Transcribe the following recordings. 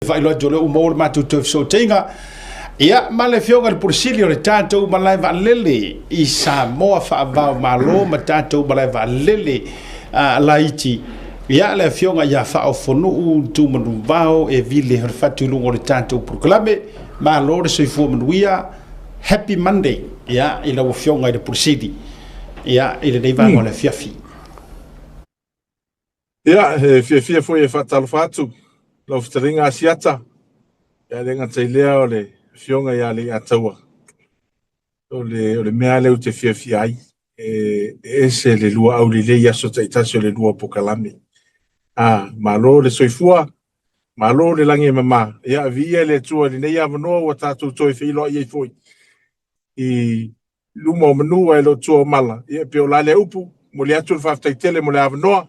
Vai lo jole o mo ma tu so tenga. Ia male fionga le pursili o le tatou malai va lele I Samoa fa va malo ma tatou malai va lele laiti. Ia le fionga ia fa o fonu tu manu vao e vile her fatu lungo le tatou proclame ma lo le soifo manuia happy Monday. Ia ila o fionga le pursili. Ia ila nei va le fiafi. Ia fiafia foi e fatalo fatu. Lo ftringa asiata. Ya lenga tailea o le fionga ya le ataua. O le mea leu te fiafia ai. Se le lua au le ya so taitasi o le lua pokalame. Malo le soifua. Malo le lange mama. Ya via le tua le nei avanoa wa tatu toi filo ai foi. I luma o manua e lo tua mala. Ia pe o la le upu. Mo le atu le faftaitele mo le avanoa.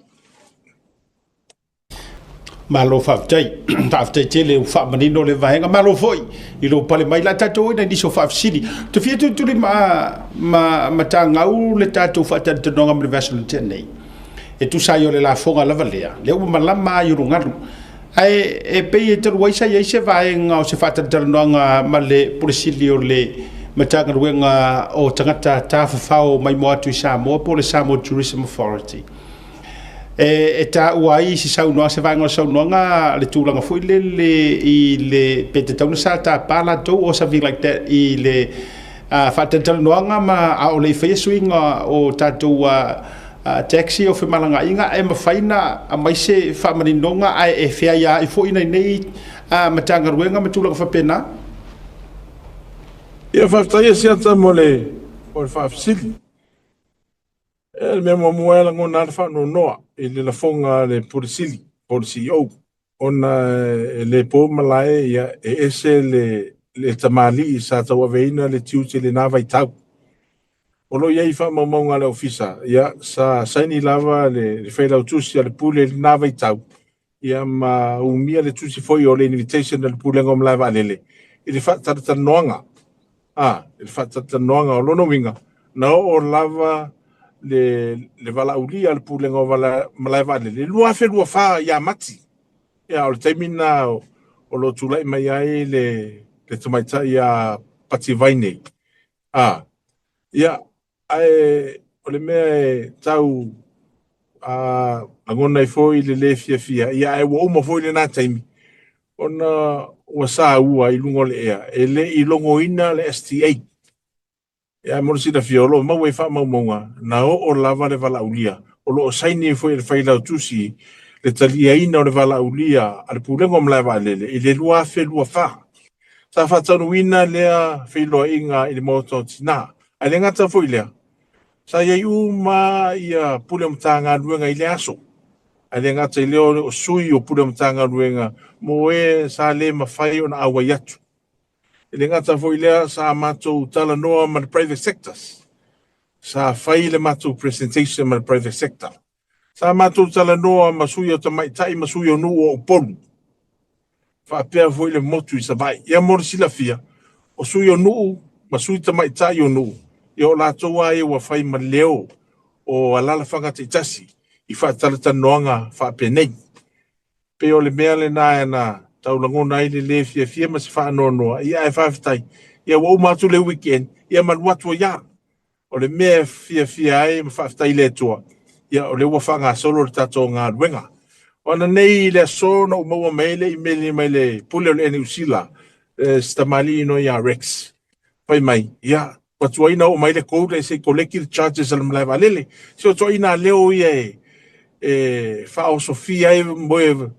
Malo faftai tele o fa manino le vaenga malo foi I lo pale mai la tatou ina ni so fa sili to fia tu ma tanga u le tatou fa tata nonga me vessel tenei e tu sai o le la fonga la valea le o malama I rungaru ai e pe e te waisa ye se vaenga o se fa tata nonga ma le purisili o le matanga ruenga o tangata tafafao mai mo atu I Samoa po le Samoa Tourism Authority e ta uai si sau noa se vanga sau noa le tūlanga fui I le pete tauna sa ta pala tau or something like that I le whatatala noa ma a o le whaia suinga o tātou taxi o whimalanga inga e mawhaina a mai se whamarinonga ai e whea ia I fo ina nei matanga ruenga ma tūlanga whapena Ia whaftaia siata mo le whafsili El memo moela ngona alfa no noa I le lafonga le purisili polisi o ona le po malae ia ese le tamali sa tawa veina le tiuti le nava I tau Olo ia I fa maunga le ofisa ia sa saini lava le feila utusi le pule le nava I tau ia ma umia le tusi foi o le invitation le pule ngom lava lele I le fa tata noanga le fa tata noanga o lono winga na o lava le vala ulia le pulenga o vala malaiva le lua fe lua fa ya mati ya o temina o lo tula mai ai le tomaita ya pativaine ya ai o le me tau agona I foi le fia ya ai wo mo foi le na taimi ona o sa ua I lungo le ea ele I longo ina le STA Ya morsi da fiolo ma we fa maunga na o lava le vala ulia o lo saini foi le faila tusi le talia ina o le vala ulia al pulengo mlava lele I le lua fe lua fa sa fa tanu ina le filo inga I le moto tina ale ngata foi le sa ye uma ia pulem tanga luenga I le aso ale ngata le o sui o pulem tanga luenga mo e sa le mafai ona awa yatu le ngata foi lea sa matou tala noa ma private sectors sa fai le matou presentation ma private sector sa matou tala noa ma sui o tamaitai ma sui o nuu o polu fa pea foi le motu I sa vai ia morsi la fia o sui o nuu ma sui tamaitai o nuu ia o latou ai ua fai ma leo o alala whakataitasi I fa tala tanoanga fa penei pe o le mea le na tau langona I le fia ma se whaanonoa ia e whawhitai ia wau matu le weekend ia manuatu o ia o le mea fia ai ma whawhitai le tua ia o le ua whanga solo le tato ngā ruenga o na nei le sona o maua meile I mele mai le pule o le ene usila stamali ino ia Rex pai mai ia watu aina o mai le kouda se collective charges al mlai valele se o toina leo ia e whao Sofia e moe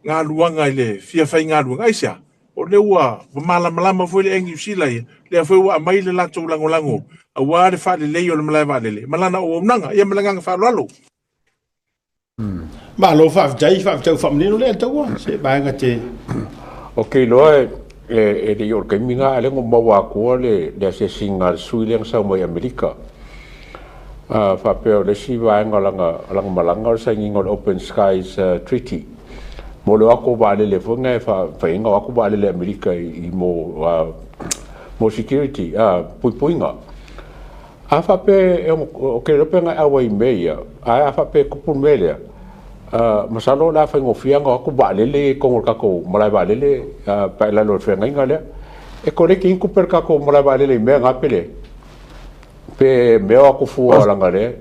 ngā luanga le fia fai ngā luanga aisia o le ua malama foi le engi usila ia le foi ua mai le lato lango a wā le wha le leo le malai valele malana o unanga ia malanga wha lalo malo whaftai whamanino le ataua se baenga te Ok loa e le ior kaiminga ale ngo maua kua le se singa sui le sa mai Amerika fa peo le si vaenga langa malanga o sa ngingo Open Skies Treaty mo le ako vale le fonga fa inga ako vale le Amerika I mo security puinga a fa pe o ke lo penga awa I meia a fa pe kupun melia masalo la fa ngofia ngo ku ba lele ko ka ko malai ba lele pa la lo fe ngai ngale e ko le ki ku per ka ko malai ba lele me nga pele pe me o ku fu ala ngale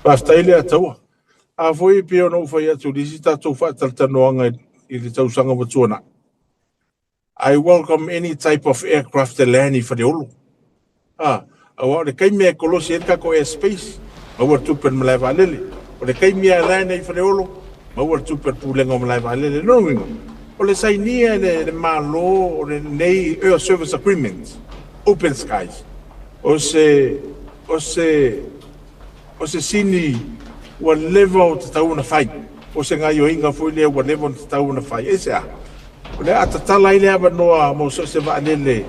basta ile atawa a foi pe no foi atu disita to fa taltano nga ile tau sanga botsona. I welcome any type of aircraft to land for the olo. Awa le kai me kolosi e ka ko airspace ma wa tu per malai ba lele. O le kai mea lana I whareolo, ma ua tuper pūlenga o malai wale no wingo. O le sai nia le malo, o le nei Air Service Agreement, Open Skies. O se sini ua lewa o te tauna whai. O se ngai o inga fui lea ua lewa o te tauna whai. E se a. O le atatala I lea wanoa mo so se waalele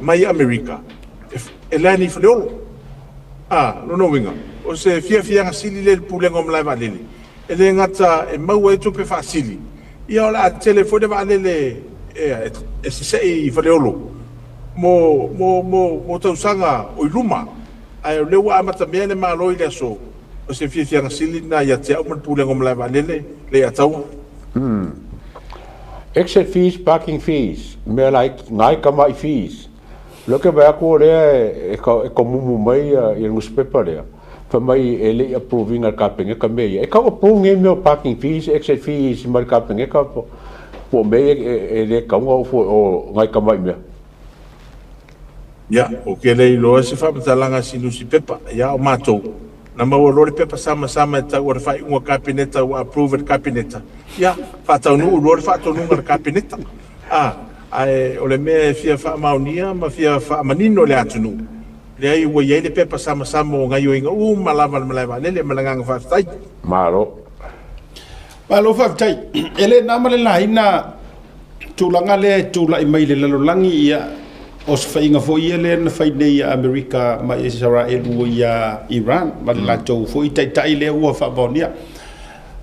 mai Amerika. E lani whareolo. No winga. O se fia ngasili le pulenga o malai valele. E le ngata e maua e tupe whaasili. Ia o la telefone valele e se sei whareolo. Mo tausanga o iluma. Ai o lewa amata mea le maaloi le so. O se fia ngasili na ia te au man pulenga o malai valele le ataua. Exit fees, parking fees, me like ngai kamai fees. Loke ba ko le e ko mumu mai I newspaper le. Fa mai ele approving al kapinga ka me e ka approving me parking fees exit fees mar kapinga ka po me ele ka ngo o ngai ka mai me ya o ke le lo se fa mtalanga sinu si pepa ya o mato na ma o lori pepa sama ta o fa un kapineta o approved kapineta ya fa ta no lori fa to no kapineta ai o le me fia fa maunia ma fia fa manino le atunu Leai ua iai le pepa sama o ngai o inga malava malai lele malanganga whaftai. Malo. Malo whaftai. Ele nama le laina tūlanga le tūla I mai le lalolangi ia o se whainga fo ia le na whainei a Amerika ma Israel ia Iran ma le latou fo I tai le ua whabonia.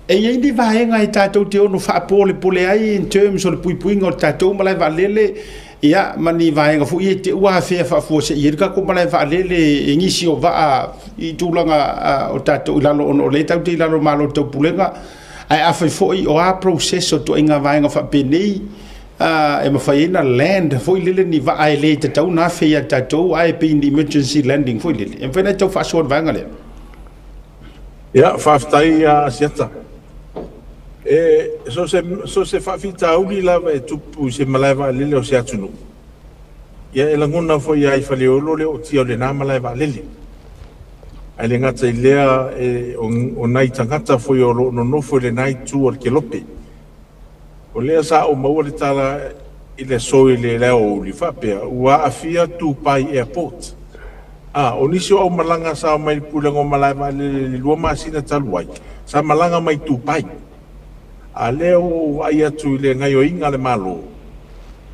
E iai ni vahenga I tātou te ono whapole ai in terms o le puipuinga o tātou malai lele ia mani vaenga fu I te ua fea fa se I ka ko malai va lele ngisi o va I tūlanga o tatou lalo ono le tau te lalo malo tau pulenga ai afa foi o a proceso to inga vaenga fa penei e ma faina land foi lele ni va ai le te tau na fea tatou ai pe in emergency landing foi lele en fena tau fa so vaenga le ia faftai Asiata so se whawhita auli lawa e tupu se malaiwa lele o se atunu. Ia e langona foi ai whaleolo le o tia o le nā malaiwa lele. Ai le ngata I lea o nai tangata foi o no nofo le nai tu o ke lope. O lea sa o maua le tala I le soi le leo o li whapea ua afia tu pai airport. O nisi o malanga sa mai pulengo malaiwa lele lua masina taluai. Sa malanga mai tu pai. A leo ai atu le ngai o inga le malo.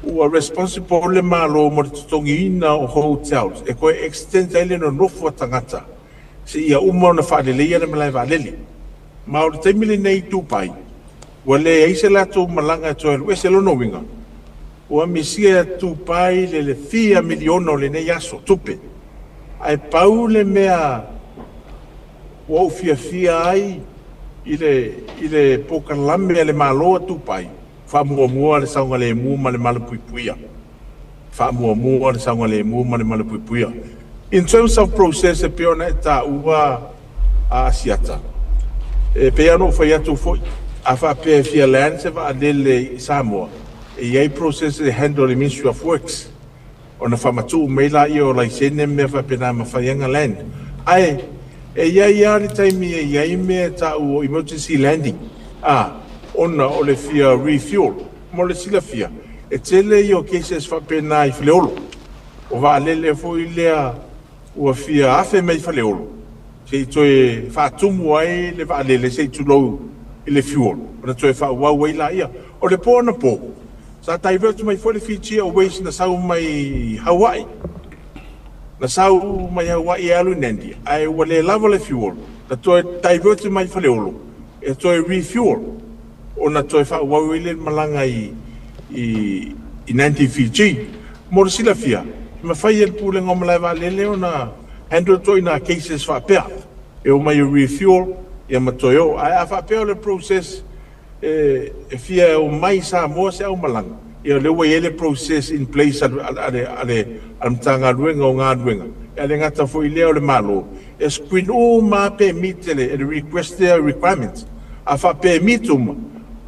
Ua responsible le malo mo te tongi ina o hotels. E koe extend ele no nofu tangata. Se ia uma na whaadele ia le malai waalele. Ma o le taimile nei tūpai. Ua le eise lato malanga e toelu. E se lono winga. Ua misia tūpai le 3 miliona o le nei aso tupe. Ai pau le mea o fia ai ile pokalame le malo tu pai fa mua le sanga le mu ma le malo puipuia fa mua le sanga le mu ma le malo puipuia in terms of process e peona ta ua Asiata e peano fa ya tu foi a fa pe fia land se va le Samoa e ia process e handle the Ministry of Works ona fa matu meila io la sene me fa pena ma fa yanga land ai e ia le taimi e ia me ta o emergency landing ona o le fia refuel mo le sila fia e tele io cases fa pena I fleolo o va lele foi lea o fia afe mai fleolo se toi fa tumu ai le va lele se tu lo le fuel ona toi fa wa la ia o le pona po sa divert mai foi le Fiji o waste na sau mai Hawaii na sau mai Hawaii alu nendi ai wale lava le fuel na toi divert mai faleolo e toi refuel o na toi fa wawile malanga I nanti Fiji mo sila fia ma fai el pule ngom lava lele ona handle toi na cases fa pea e o mai refuel ia matoyo a fa pe le process fia o mai sa mo se o malanga ia le wa ele process in place al tanga luenga o nga luenga ia le ngata fo ile o le malo e screen o ma permit le request their requirements a fa permit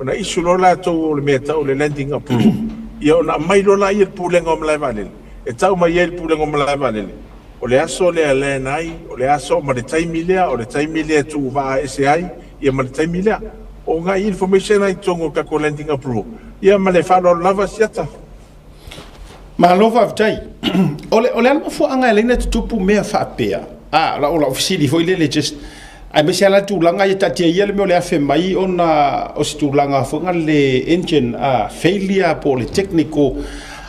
ona isu lola to le meta o le landing approve ia ona mai lola ia pulenga o mala vale e tau mai ia pulenga o mala vale o le aso le ale nai o le aso ma le taimilea o le taimilea tu va SI ia ma le taimilea o nga information ai tongo ka ko landing approve ia ma le falo lava siata ma lo fa tai ole al fu anga le net tupu mea fa pea la ola ofisili foi le just ai me sia la tu langa ia tatia ia le me le afe mai ona o si tu langa fo nga le engine failure po le technical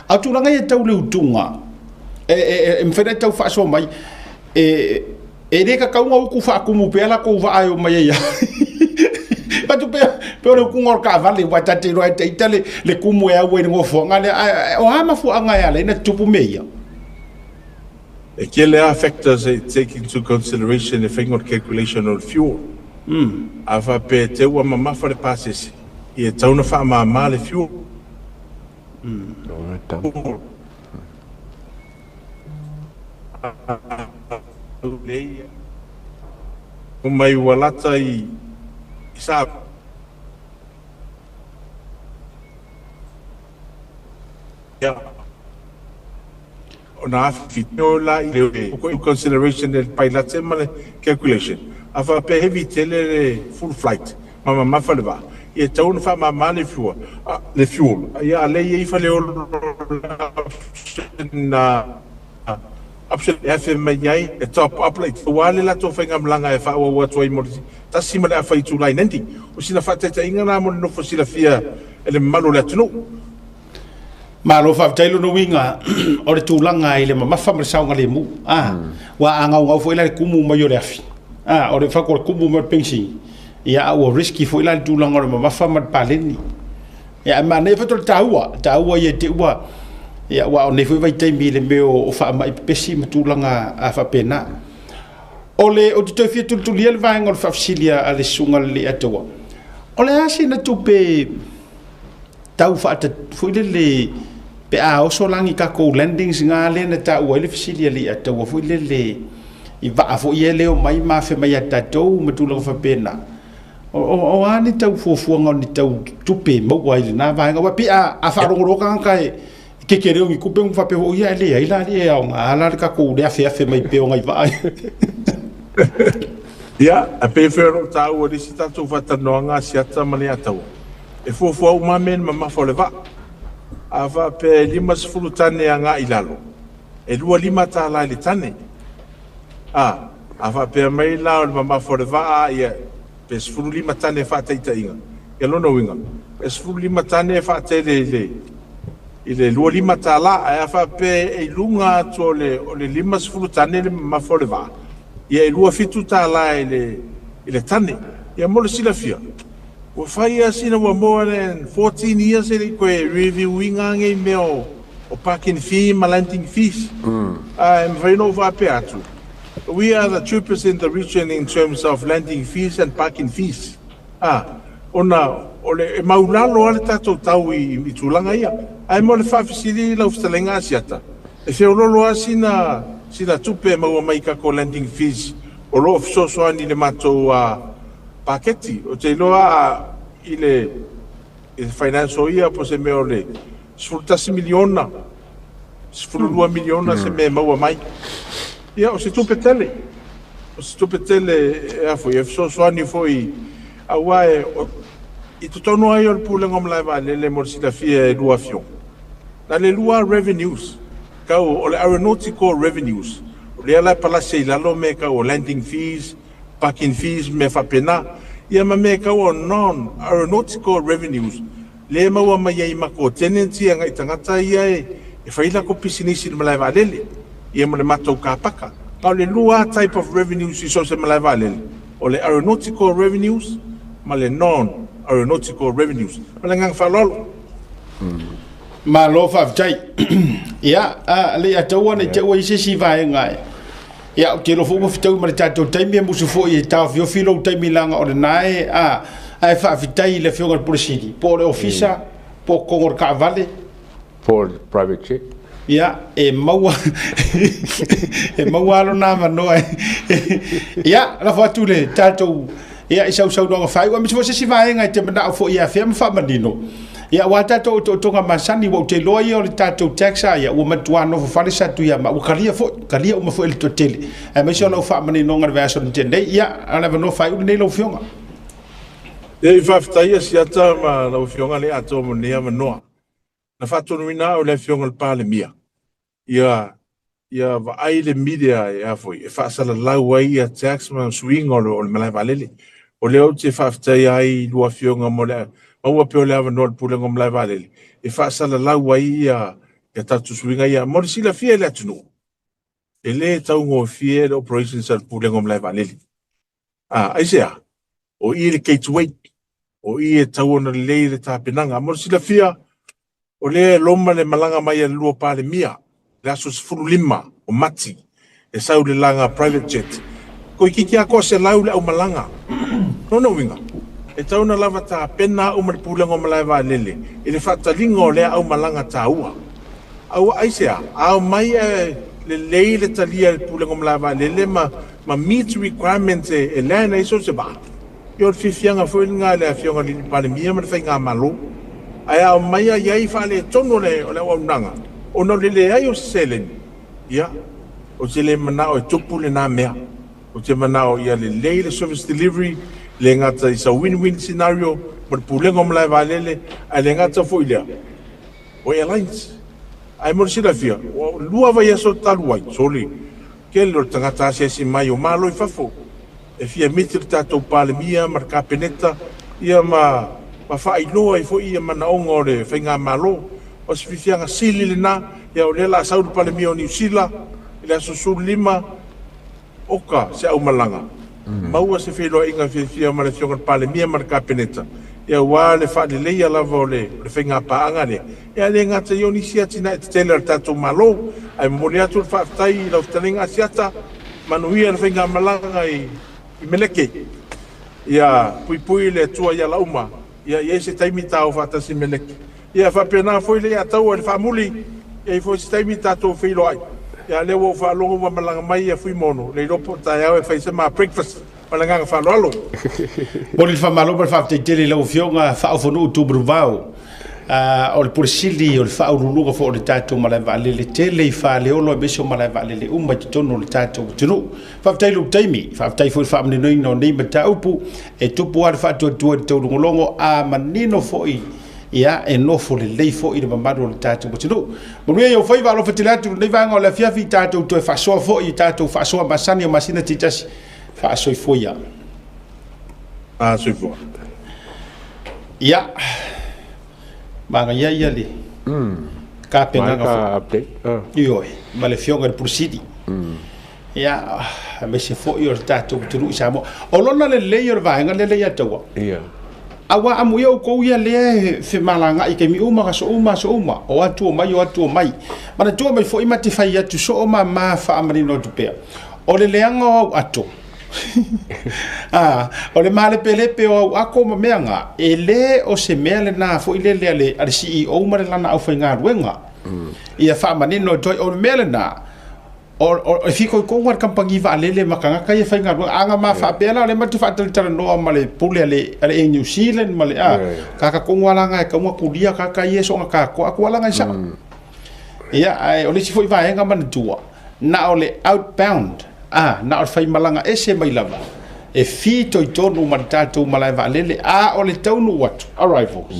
a tu langa ia tau le utunga mfere tau fa so mai re ka kaunga ku fa ku mu pe la ko va ai o mai ia pa tu pe o ku ngor ka vale wa tate ro te itale le ku mu e we ngo fo nga le o ha ma fu anga ya le na tupu meia Kele factors take into consideration the finger calculation of fuel. Ava pe te ua mama fa le passes. Ia tauna fa ma le fuel. O mai walata I sa ona fitola in consideration del pilot calculation afa pe heavy tele full flight mama mafalva e taun fa mama le fuel ya le e fa le na option FM yai e top up like wale la to fenga mlanga e fa wa toi mo ta sima le fa itu line ending o sina fa te inga na mo no fosila fia ele malo le tunu ma lo fa tailo no winga o le tulanga ile ma fa sa ngale mu wa anga nga fo ile kumu ma yo le afi o le fa ko kumu ma pensi ya o risky fo ile tulanga ma fa ma paleni ya ma ne fa to taua ye te wa ya wa ne fo vai te mi le me o fa ma pesi ma tulanga a fa pena o le o te fi tu lia le va ngol fa filia ale sunga le atwa o le asi na tupe tau fa te fo le pe o so langi ka ko landings nga le na ta o le fisilia li ata o fo le I va fo ye le o mai ma fe mai ata to ma tu lo fa pena o ani tau fo nga ni tau tupe mo wa ile na va nga wa pe a fa ro ka ke kere o ku pe un fa pe o ia le ila le o nga ala ka ko le fe mai pe o nga va ya a pe fe ro ta o di sita tu fa ta no nga siata mali ata e fo ma men ma fo le va ava pe lima sfulu tane anga ilalo e lua lima ta la le tane ava pe mai la o mama for va ia pe sfulu lima tane fa taita inga e lono winga e sfulu lima tane fa te ile lua lima ta la ava pe e lunga to le lima sfulu tane le mama for va ia e lua fitu ta la ile tane ia mo le sila fia o fai sina wa more than 14 years ele ko reviewing ngai meo o parking fee landing fees I'm very over peatu we are the cheapest in the region in terms of landing fees and parking fees ona ole maulalo ale tato tau I tulanga ia ai mo le fa fisili la uftalenga siata e fe lolo sina tupe ma mai ka ko landing fees o lo so ani le mato paketi o te loa ile financial year po se meole sfruttasi miliona sfruttua miliona se me mau mai ia o se tupetele a foi so ani foi awae I totono ai o pulengo mla vale le morsita fie lua fion na le lua revenues ka o le aeronautical revenues o le ala pala se lalo me ka o landing fees parking fees me fa pena ia ma me ka o non aeronautical revenues le maua mai ai mako tenancy nga itangata ia e faila ko pisinisi le malai valele ia mo le matou ka paka pa le lua type of revenues I so se malai valele o le aeronautical revenues ma le non aeronautical revenues ma le ngang falolo ma lo fa tai ia le ataua ne te o ise si vai ngai ia ke lo fu mo fitou ma tato taimi mo su fo i ta fio filo taimi langa o nae ai fa fitai le fio ngal polisi po le ofisa po kongor ka vale for private jet ia e maua e maua lo na mano ia la fa tu le tato ia isa usau no fai wa mi se si vai ngai te mana fo ia fe fa manino ia wa tato to nga masani wo te loi o le tato taxa ia o matuano fo fale sa tu ia ma kalia o ma fo el totele e me so lo fa manino ngar verso tende ia ala no fai u nei lo fionga e fa ftai Asiata ma lo fionga le ato mo ne manoa na fa tonu ina o le fionga pa le mia ia va ai le media ia foi e fa sala la wai ia tax ma swing o le malai valele o le o te fa ftai ai lua fionga mo le o pe le ava no pule ngom lai vale e fa sala la wai ia tatu swinga ia mo si la fie le tunu ele tau ngo fie operation sal pule ngom lai vale ai sea o i le gateway o i tau na le le tapinanga mo si la fia o le loma le malanga mai le lua pa le mia le aso fulu lima o mati e sau le langa private jet ko iki ko se lau le o malanga no winga e tauna lava ta pena o mar pula ngo malai va lele ele fata lingo le au malanga taua au aisea au mai le leile talia pula ngo malai va lele ma meet requirements e lana iso se ba yo fifianga foi nga le fionga li pale mia ma fenga malo ai au mai ai fa le tono le o nanga o no le ai o selen ya o se le mana o tupule na mea o te mana o ia le leile service delivery le ngata isa win-win scenario mo pulengo mlai valele a le ngata foi lea o airlines ai mo sila fia o lua vai so taluai soli ke lo tangata si mai o malo i fafo e fia mitir tato palemia marka peneta ia ma fai loa i fo ia mana ongo le fenga malo o se fianga sili le na ia o le la saudi palemia o New Zealand ile so lima oka se au malanga maua se felo inga fia ma le fionga pale mia marka peneta ia wale fa le leia la vole le fenga paanga le ia le ngata yoni sia tina teller tato malo ai molia tu fa tai la telinga Asiata manuia le fenga malanga i meleke ia pui le tua ia la uma ia se taimi tau fa ta si meleke ia fa pena foi le atau le famuli ia foi se taimi tato felo ai ia le wo fa longo wa malanga mai ia fui mono le ropo ta ia fa se ma breakfast malanga fa lolo o le fa malo per fa te tele lo fionga fa o no tu bruvao o le polisili o le fa o lulu fo le tato malai vale le tele fa le o lo beso malai vale le umba tono le tato tunu fa tai lu taimi fa tai fo fa mni no nei mata upu e tupu ar fa to to longo a manino foi ia e no fo le lei fo i le mamado le tato tunu mo le yo foi va lo fatilatu nei va ngo la fia fi tato to fa so fo i tato fa so masani o masina titas fa so foi ya so foi ia manga ia le ka pena ka update io ma le fionga por city ia me se fo io tato tulu samo o lona le layer va nga le ya tawa ia awa amu yo ko ia le fe malanga i ke mi uma so uma o atu mai mana tu mai fo imati fa ia tu so ma fa amri no tu pe o le leanga atu o le male pelepe o ako meanga ele o se mele na fo ile le al CEO mare lana au fainga ruenga ia fa manino toi o mele na o fiko ko war kampangi va lele makanga kai fainga ruenga anga ma fa pela le matu fa tala no male pule ale New Zealand male kaka ko wala nga ka mo kulia kaka yeso nga ko ako wala nga sa ia ai o le si foi va nga man tua na ole outbound na o fai malanga ese mai lava e fito i tonu martato malai valele o le taunu watu arrivals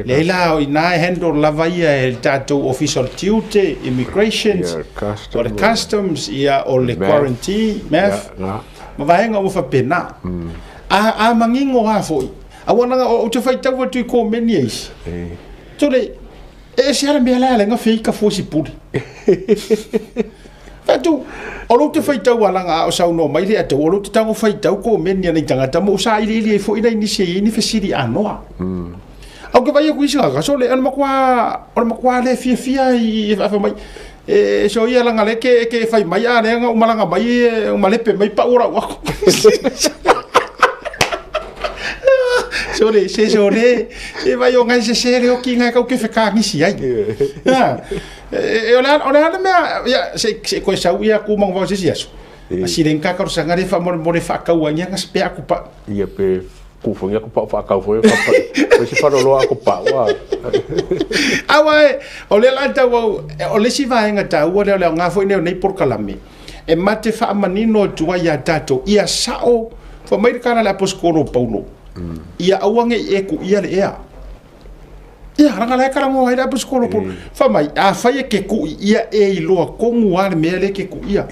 leila o ina handle lava ia el tato official duty immigrations or the customs ia o le quarantine math ma vaenga o fa pena a mangingo ha foi a wana o te fai tau tu ko menies tole e se ala me ala nga fei ka fosi puri Fatu, olo te fai tau alanga o sau no mai le atu, olo te tango fai tau ko menia nei tangata mo sa ili fo ina inisi ini fesiri anoa. Au ke vai ku isa ka so le an makwa le fia i fa mai. so ia langa le ke fai mai a le nga malanga mai malepe mai pa ora wa so le e vai o ngai se le o ki ngai ka ke feka ngi si ai e ona me ya se ko sa ia ku mong va se aso si len ka ka sanga le fa mo fa ka wa nya ngas pe aku pa ia pe ku fo ia ku pa fa ka fo pa se fa lo aku pa wa awa o le la ta o le si va nga ta o le nga fo nei por kalame e mate fa manino tua ia tato ia sao fa mai kana la poskoro paulo ia awange e ku ia le ia ranga la kala ngo haida poskoro po fa mai a fa ye ke ku ia e lo ko ngua me le ke ku ia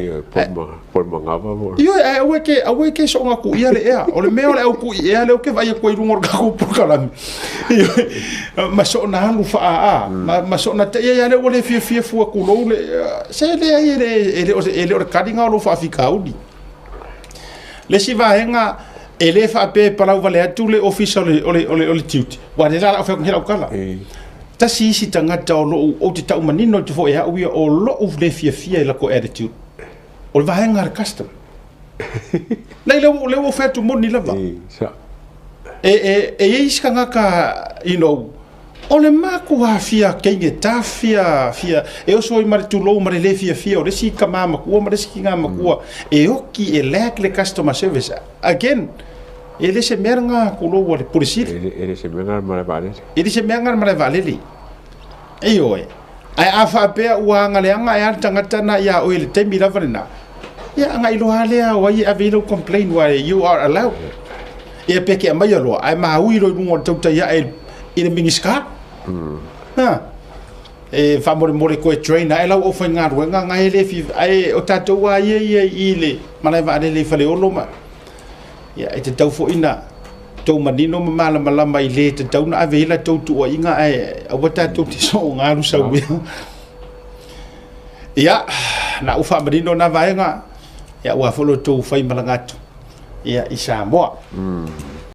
por mangava mo io awe ke so nga ku ia le ia o le me o le ku ia le o ke vai ko irungor ka ku por kalame ma so na lu fa ma so na te ia le o le fie fu ku lo le se le ele o kadinga lo fa fikaudi le si va henga ele fa pe para o vale tu le official o le tuti wa le la fa ngela kala ta si tanga ta o te ta manino te fo ya o lo of le fie la ko attitude o va henga custom le o fa tu moni lava e iskanga ka o le maku ha fia kenge ta fia e o so i mari tu lo mari le fia o le si ka mama ku mari si nga makua e o ki e le customer service again ele se meranga ku lo le polisi ele se menga mara vale ele se menga mara vale li e oi ai afa pe wa nga le nga ya tangata na ya o ele tembi la vana ya nga ilo hale a wa ya velo complain why you are allowed e pe ke mai lo ai ma wi lo ngo tau ya ele mingiska e fa mo ko trainer ela o fa nga ro nga ele fi ai o tato wa ye ile mana va le fa le o lo ma ya e te tau fo ina tau manino mala mai le te tau na ave la tau tu inga ai a wata tau ti so nga lu sa wi ya na ufa manino na vai nga ya wa fo lo tau fai malangatu ya isa mo